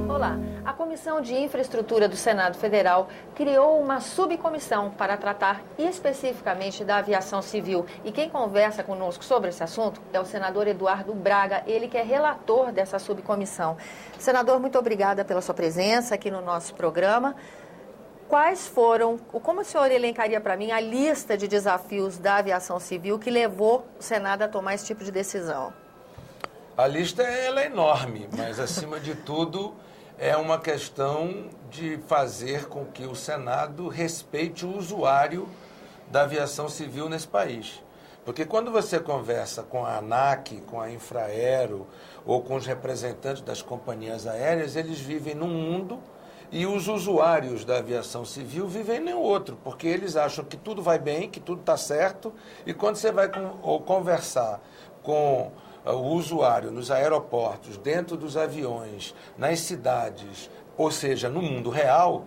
Olá, a Comissão de Infraestrutura do Senado Federal criou uma subcomissão para tratar especificamente da aviação civil. E quem conversa conosco sobre esse assunto é o senador Eduardo Braga, ele que é relator dessa subcomissão. Senador, muito obrigada pela sua presença aqui no nosso programa. Como o senhor elencaria para mim a lista de desafios da aviação civil que levou o Senado a tomar esse tipo de decisão? A lista ela é enorme, mas acima de tudo é uma questão de fazer com que o Senado respeite o usuário da aviação civil nesse país. Porque quando você conversa com a ANAC, com a Infraero ou com os representantes das companhias aéreas, eles vivem num mundo e os usuários da aviação civil vivem em outro, porque eles acham que tudo vai bem, que tudo está certo, e quando você vai conversar com o usuário nos aeroportos, dentro dos aviões, nas cidades, ou seja, no mundo real,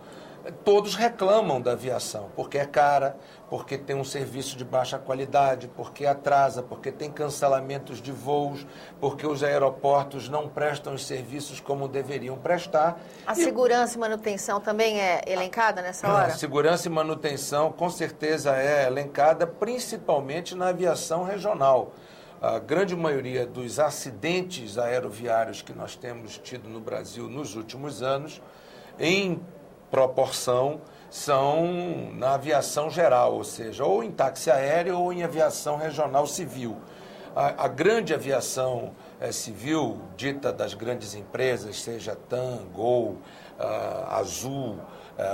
todos reclamam da aviação, porque é cara, porque tem um serviço de baixa qualidade, porque atrasa, porque tem cancelamentos de voos, porque os aeroportos não prestam os serviços como deveriam prestar. A segurança e manutenção também é elencada nessa hora? A segurança e manutenção com certeza é elencada, principalmente na aviação regional. A grande maioria dos acidentes aeroviários que nós temos tido no Brasil nos últimos anos, em proporção, são na aviação geral, ou seja, ou em táxi aéreo ou em aviação regional civil. A grande aviação civil, dita das grandes empresas, seja TAM, Gol, Azul,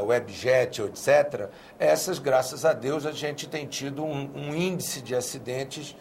Webjet, etc., essas, graças a Deus, a gente tem tido um índice de acidentes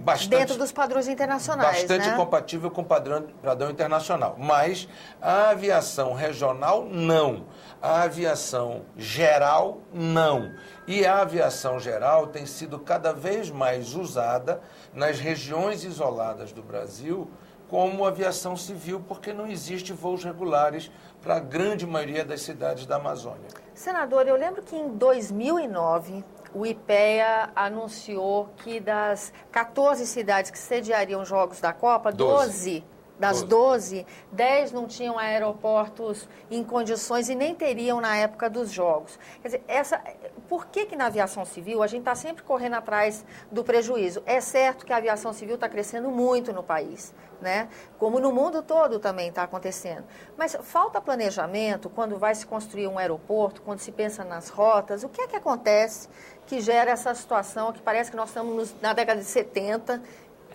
bastante, dentro dos padrões internacionais, bastante compatível com o padrão internacional. Mas a aviação regional, não. A aviação geral, não. E a aviação geral tem sido cada vez mais usada nas regiões isoladas do Brasil como aviação civil, porque não existe voos regulares para a grande maioria das cidades da Amazônia. Senador, eu lembro que em 2009... o IPEA anunciou que das 14 cidades que sediariam Jogos da Copa, 12 das 12, 10 não tinham aeroportos em condições e nem teriam na época dos Jogos. Quer dizer, por que na aviação civil a gente está sempre correndo atrás do prejuízo? É certo que a aviação civil está crescendo muito no país, né? Como no mundo todo também está acontecendo. Mas falta planejamento quando vai se construir um aeroporto, quando se pensa nas rotas. O que é que acontece que gera essa situação que parece que nós estamos na década de 70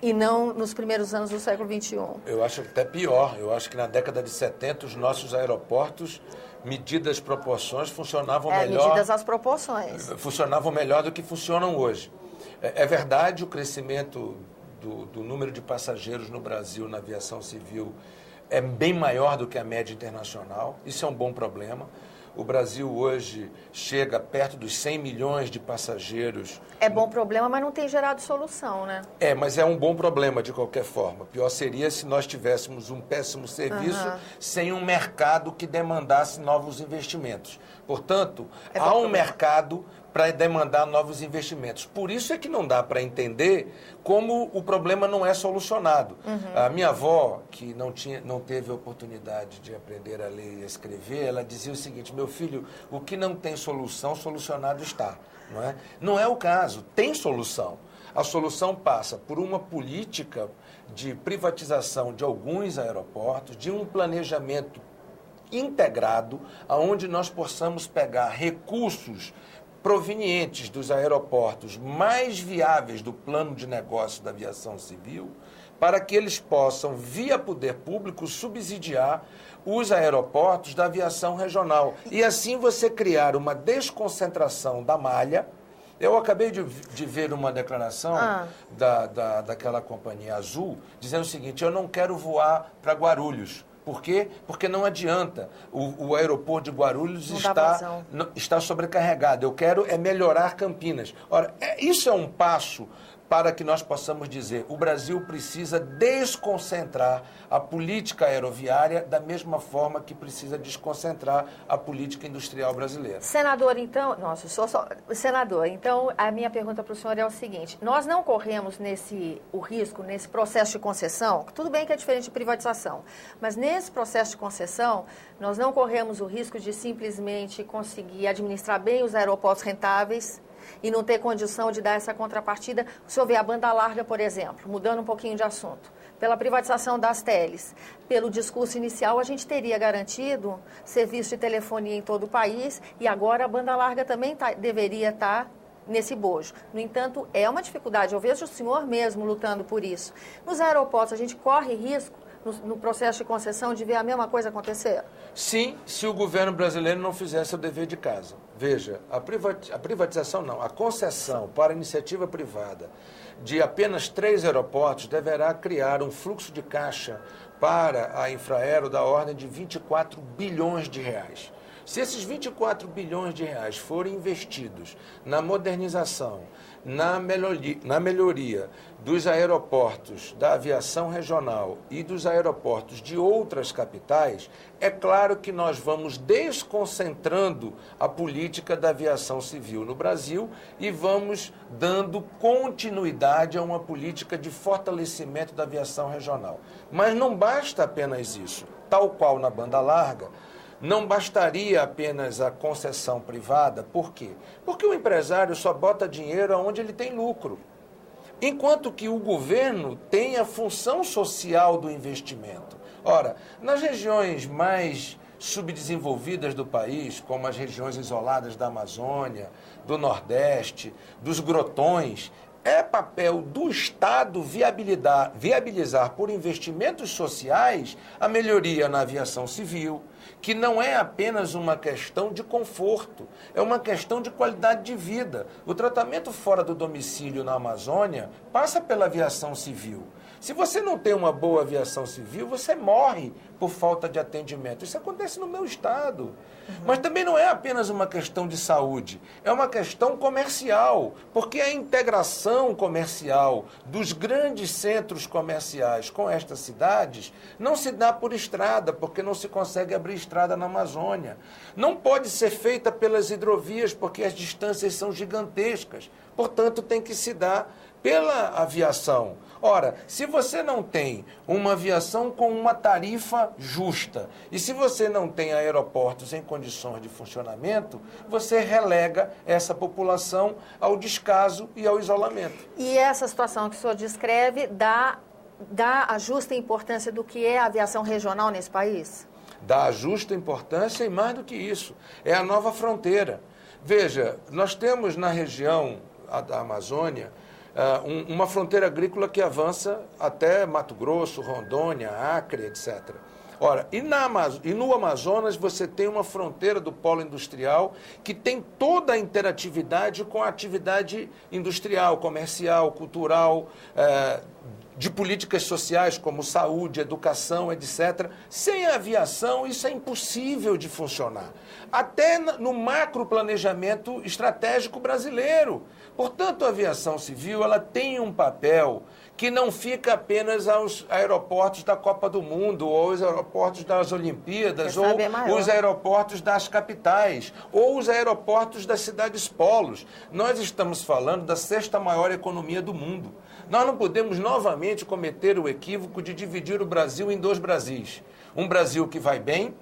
e não nos primeiros anos do século XXI? Eu acho até pior. Eu acho que na década de 70 os nossos aeroportos, medidas proporções, funcionavam melhor. Medidas às proporções. Funcionavam melhor do que funcionam hoje. É verdade, o crescimento do número de passageiros no Brasil na aviação civil é bem maior do que a média internacional. Isso é um bom problema. O Brasil hoje chega perto dos 100 milhões de passageiros. É bom problema, mas não tem gerado solução, né? Mas é um bom problema de qualquer forma. Pior seria se nós tivéssemos um péssimo serviço sem um mercado que demandasse novos investimentos. Portanto, há um mercado para demandar novos investimentos. Por isso é que não dá para entender como o problema não é solucionado. A minha avó, que não teve a oportunidade de aprender a ler e a escrever, ela dizia o seguinte: meu filho, o que não tem solução, solucionado está. Não é? Não é o caso, tem solução. A solução passa por uma política de privatização de alguns aeroportos, de um planejamento integrado, onde nós possamos pegar recursos provenientes dos aeroportos mais viáveis do plano de negócio da aviação civil, para que eles possam, via poder público, subsidiar os aeroportos da aviação regional. E assim você criar uma desconcentração da malha. Eu acabei de ver uma declaração daquela companhia Azul, dizendo o seguinte: eu não quero voar para Guarulhos. Por quê? Porque não adianta. O aeroporto de Guarulhos está sobrecarregado. Eu quero melhorar Campinas. Ora, isso é um passo para que nós possamos dizer: o Brasil precisa desconcentrar a política aeroviária da mesma forma que precisa desconcentrar a política industrial brasileira. Senador, então, senador, então a minha pergunta para o senhor é o seguinte: nós não corremos o risco nesse processo de concessão, tudo bem que é diferente de privatização, mas nesse processo de concessão nós não corremos o risco de simplesmente conseguir administrar bem os aeroportos rentáveis e não ter condição de dar essa contrapartida. O senhor vê a banda larga, por exemplo, mudando um pouquinho de assunto, pela privatização das teles, pelo discurso inicial, a gente teria garantido serviço de telefonia em todo o país e agora a banda larga também deveria estar nesse bojo. No entanto, é uma dificuldade. Eu vejo o senhor mesmo lutando por isso. Nos aeroportos, a gente corre risco, no processo de concessão, de ver a mesma coisa acontecer? Sim, se o governo brasileiro não fizesse o dever de casa. Veja, a privatização não, a concessão para a iniciativa privada de apenas 3 aeroportos deverá criar um fluxo de caixa para a Infraero da ordem de 24 bilhões de reais. Se esses 24 bilhões de reais forem investidos na modernização, na melhoria dos aeroportos da aviação regional e dos aeroportos de outras capitais, é claro que nós vamos desconcentrando a política da aviação civil no Brasil e vamos dando continuidade a uma política de fortalecimento da aviação regional. Mas não basta apenas isso, tal qual na banda larga. Não bastaria apenas a concessão privada. Por quê? Porque o empresário só bota dinheiro onde ele tem lucro. Enquanto que o governo tem a função social do investimento. Ora, nas regiões mais subdesenvolvidas do país, como as regiões isoladas da Amazônia, do Nordeste, dos grotões, é papel do Estado viabilizar por investimentos sociais a melhoria na aviação civil, que não é apenas uma questão de conforto, é uma questão de qualidade de vida. O tratamento fora do domicílio na Amazônia passa pela aviação civil. Se você não tem uma boa aviação civil, você morre por falta de atendimento. Isso acontece no meu estado. Mas também não é apenas uma questão de saúde, é uma questão comercial, porque a integração comercial dos grandes centros comerciais com estas cidades não se dá por estrada, porque não se consegue abrir estrada na Amazônia. Não pode ser feita pelas hidrovias, porque as distâncias são gigantescas. Portanto, tem que se dar pela aviação. Ora, se você não tem uma aviação com uma tarifa justa e se você não tem aeroportos em condições de funcionamento, você relega essa população ao descaso e ao isolamento. E essa situação que o senhor descreve dá a justa importância do que é a aviação regional nesse país? Dá a justa importância e mais do que isso, é a nova fronteira. Veja, nós temos na região da Amazônia uma fronteira agrícola que avança até Mato Grosso, Rondônia, Acre, etc. Ora, e no Amazonas você tem uma fronteira do polo industrial que tem toda a interatividade com a atividade industrial, comercial, cultural, de políticas sociais como saúde, educação, etc. Sem a aviação, isso é impossível de funcionar. Até no macroplanejamento estratégico brasileiro. Portanto, a aviação civil ela tem um papel que não fica apenas aos aeroportos da Copa do Mundo, ou os aeroportos das Olimpíadas, ou os aeroportos das capitais, ou os aeroportos das cidades polos. Nós estamos falando da 6ª maior economia do mundo. Nós não podemos novamente cometer o equívoco de dividir o Brasil em 2 Brasis. Um Brasil que vai bem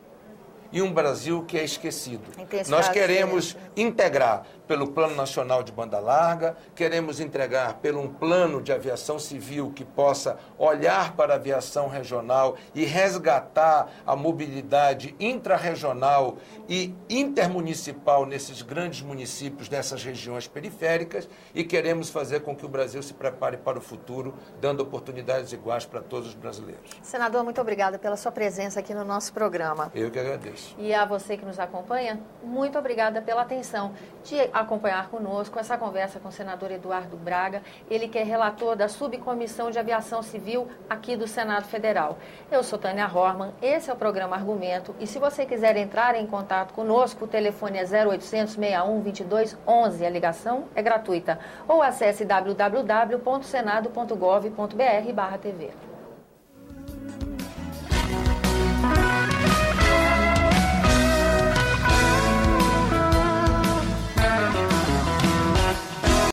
e um Brasil que é esquecido. Nós queremos integrar pelo Plano Nacional de Banda Larga, queremos entregar pelo um plano de aviação civil que possa olhar para a aviação regional e resgatar a mobilidade intrarregional e intermunicipal nesses grandes municípios dessas regiões periféricas e queremos fazer com que o Brasil se prepare para o futuro, dando oportunidades iguais para todos os brasileiros. Senador, muito obrigada pela sua presença aqui no nosso programa. Eu que agradeço. E a você que nos acompanha, muito obrigada pela atenção. acompanhar conosco essa conversa com o senador Eduardo Braga, ele que é relator da Subcomissão de Aviação Civil aqui do Senado Federal. Eu sou Tânia Horman, esse é o programa Argumento, e se você quiser entrar em contato conosco, o telefone é 0800 61 22 11, a ligação é gratuita, ou acesse www.senado.gov.br/TV.